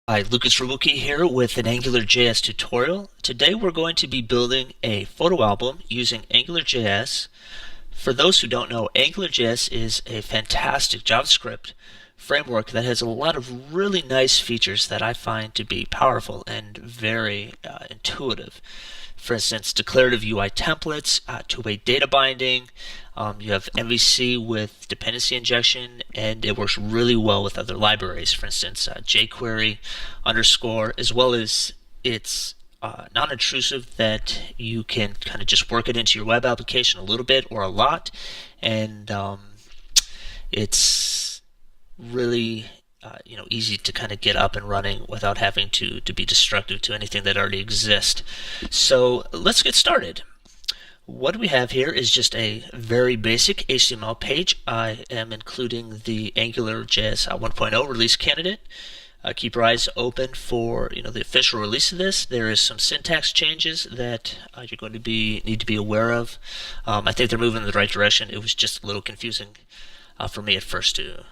Hi, Lucas Rabuki here with an AngularJS tutorial. Today we're going to be building a photo album using AngularJS. For those who don't know, AngularJS is a fantastic JavaScript framework that has a lot of really nice features that I find to be powerful and very intuitive. For instance, declarative UI templates, two-way data binding. You have MVC with dependency injection, and it works really well with other libraries. For instance, jQuery, underscore, as well as it's non-intrusive that you can kind of just work it into your web application a little bit or a lot, and it's really easy to kind of get up and running without having to be destructive to anything that already exists. So let's get started. What we have here is just a very basic HTML page. I am including the AngularJS 1.0 release candidate. Keep your eyes open for the official release of this. There is some syntax changes that you're going to need to be aware of. I think they're moving in the right direction. It was just a little confusing for me at first to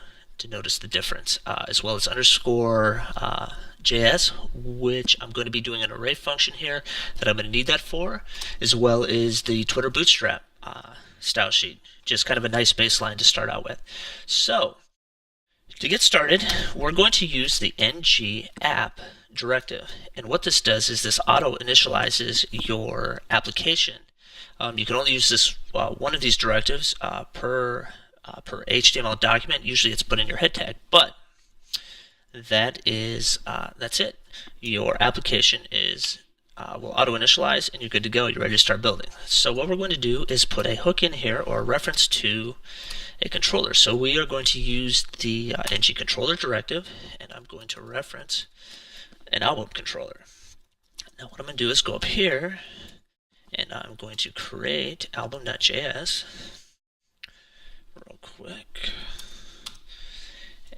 notice the difference, as well as underscore JS, which I'm going to be doing an array function here that I'm going to need that for, as well as the Twitter Bootstrap style sheet. Just kind of a nice baseline to start out with. So, to get started, we're going to use the ng app directive. And what this does is this auto initializes your application. You can only use this one of these directives per HTML document. Usually it's put in your head tag, but that's it. Your application will auto initialize and you're good to go. You're ready to start building. So what we're going to do is put a hook in here or a reference to a controller. So we are going to use the ng controller directive, and I'm going to reference an album controller. Now what I'm going to do is go up here and I'm going to create album.js real quick,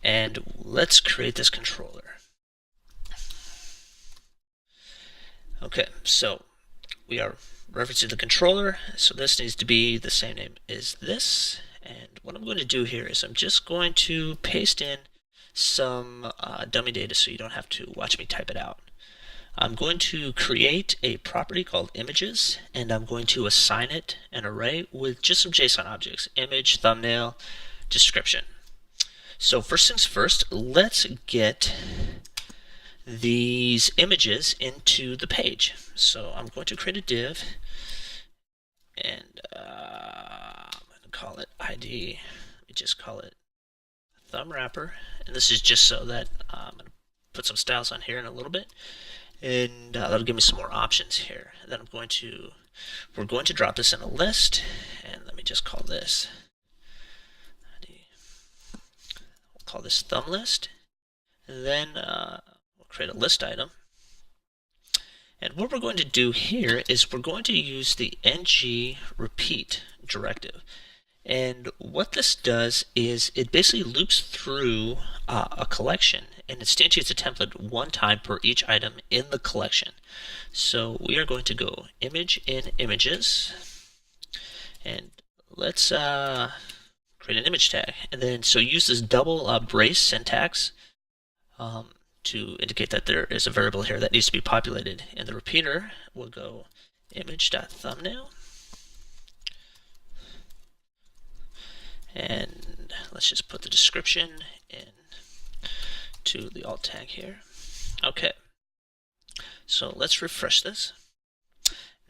and let's create this controller. Okay, so we are referencing the controller, so this needs to be the same name as this. And what I'm going to do here is I'm just going to paste in some dummy data so you don't have to watch me type it out. I'm going to create a property called images, and I'm going to assign it an array with just some JSON objects: image, thumbnail, description. So first things first, let's get these images into the page. So I'm going to create a div, and I'm going to call it ID. Let me just call it thumb wrapper, and this is just so that I'm going to put some styles on here in a little bit. And that'll give me some more options here. And then we're going to drop this in a list, and let me just call this, we'll call this thumb list, and then we'll create a list item. And what we're going to do here is we're going to use the ng repeat directive. And what this does is it basically loops through a collection and instantiates a template one time per each item in the collection. So we are going to go image in images, and let's create an image tag. And then so use this double brace syntax to indicate that there is a variable here that needs to be populated. In the repeater, we'll go image.thumbnail. And let's just put the description in to the alt tag here. Okay, so let's refresh this.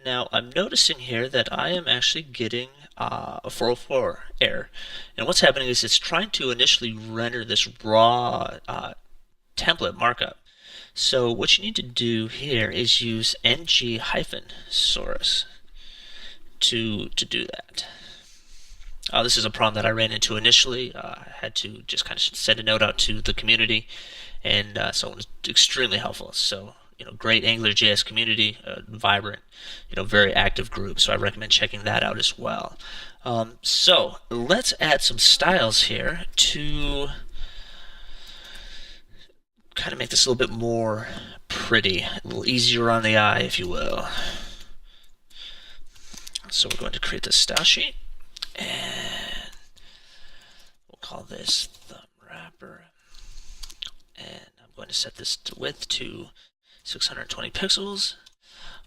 Now I'm noticing here that I am actually getting a 404 error, and what's happening is it's trying to initially render this raw template markup. So what you need to do here is use ng-source to do that. This is a problem that I ran into initially. I had to just kind of send a note out to the community, and so it was extremely helpful. So, great AngularJS community, vibrant, very active group. So I recommend checking that out as well. So let's add some styles here to kind of make this a little bit more pretty, a little easier on the eye, if you will. So we're going to create this style sheet, and we'll call this thumb wrapper, and I'm going to set this width to 620 pixels,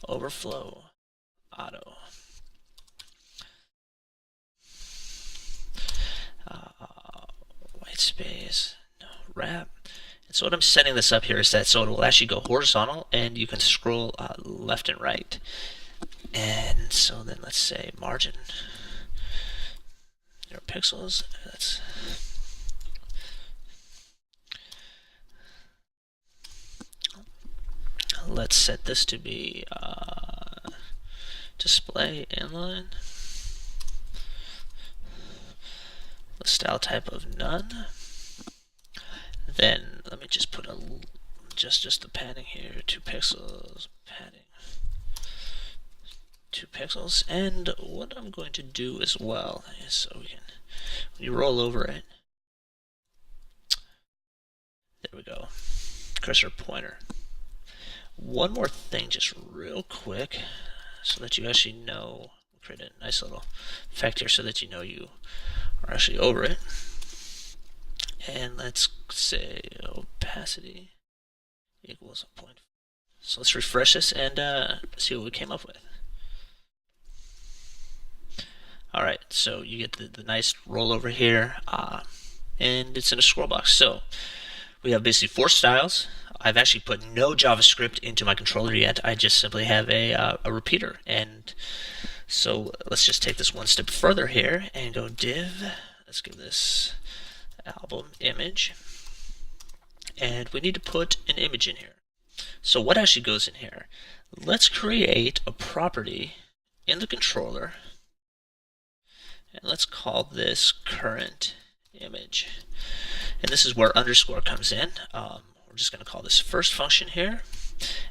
overflow, auto. White space, no, wrap. And so what I'm setting this up here is that so it will actually go horizontal and you can scroll left and right. And so then let's say margin, 0 pixels. Let's set this to be display inline. The style type of none. Then let me just put just the padding here, 2 pixels, padding, 2 pixels. And what I'm going to do as well is so we can, when you roll over it, there we go, cursor pointer. One more thing, just real quick, so that you actually know, we'll create a nice little effect here so that you know you are actually over it. And let's say opacity equals 0.5. So let's refresh this and see what we came up with. Alright, so you get the nice rollover here, and it's in a scroll box. So we have basically 4 styles. I've actually put no JavaScript into my controller yet. I just simply have a repeater. And so let's just take this one step further here and go div. Let's give this album image. And we need to put an image in here. So what actually goes in here? Let's create a property in the controller. And let's call this current image. And this is where underscore comes in. We're just going to call this first function here,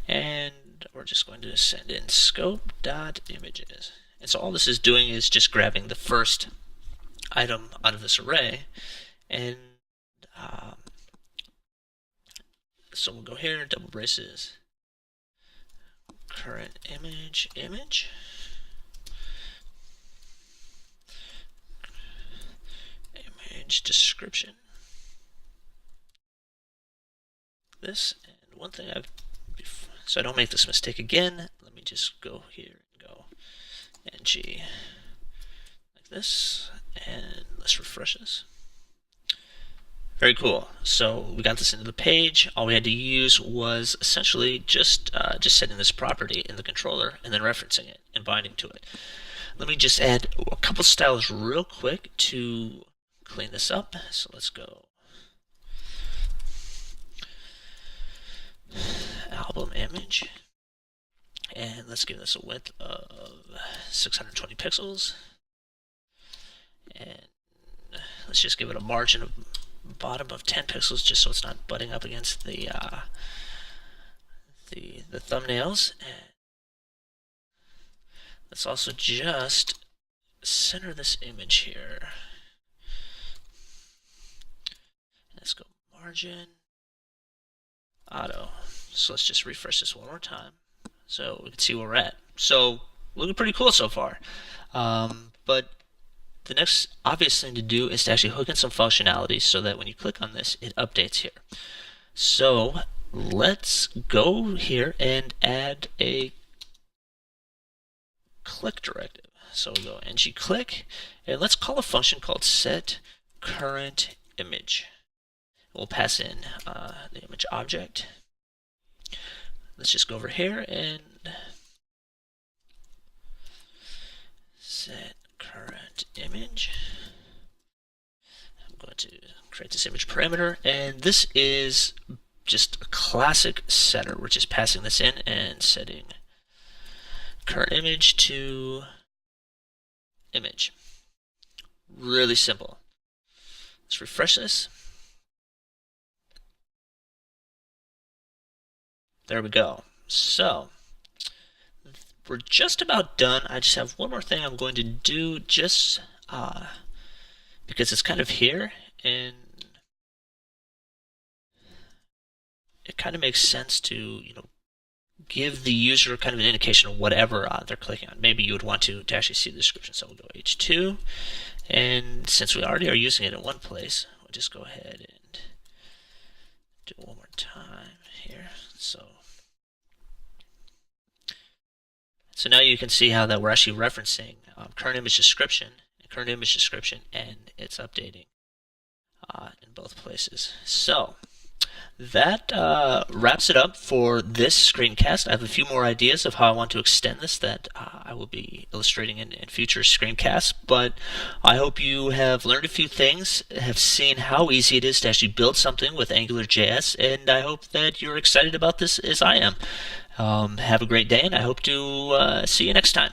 and we're just going to send in scope.images. And so all this is doing is just grabbing the first item out of this array, and so we'll go here, double braces, current image, image, description. This, and one thing so I don't make this mistake again, let me just go here and go ng like this, and let's refresh this. Very cool. So we got this into the page. All we had to use was essentially just setting this property in the controller and then referencing it and binding to it. Let me just add a couple styles real quick to clean this up. So let's go album image, and let's give this a width of 620 pixels, and let's just give it a margin of bottom of 10 pixels just so it's not butting up against the thumbnails. And let's also just center this image here. Let's go margin auto. So let's just refresh this one more time so we can see where we're at. So looking pretty cool so far. But the next obvious thing to do is to actually hook in some functionality so that when you click on this, it updates here. So let's go here and add a click directive. So we'll go ng click, and let's call a function called set current image. We'll pass in the image object. Let's just go over here and set current image. I'm going to create this image parameter, and this is just a classic setter. We're just passing this in and setting current image to image. Really simple. Let's refresh this. There we go. So we're just about done. I just have one more thing I'm going to do, just because it's kind of here, and it kind of makes sense to give the user kind of an indication of whatever they're clicking on. Maybe you would want to actually see the description. So we'll go H2, and since we already are using it in one place, we'll just go ahead and do it one more time here. So now you can see how that we're actually referencing current image description, and it's updating in both places. So that wraps it up for this screencast. I have a few more ideas of how I want to extend this that I will be illustrating in future screencasts, but I hope you have learned a few things, have seen how easy it is to actually build something with AngularJS, and I hope that you're excited about this as I am. Have a great day, and I hope to see you next time.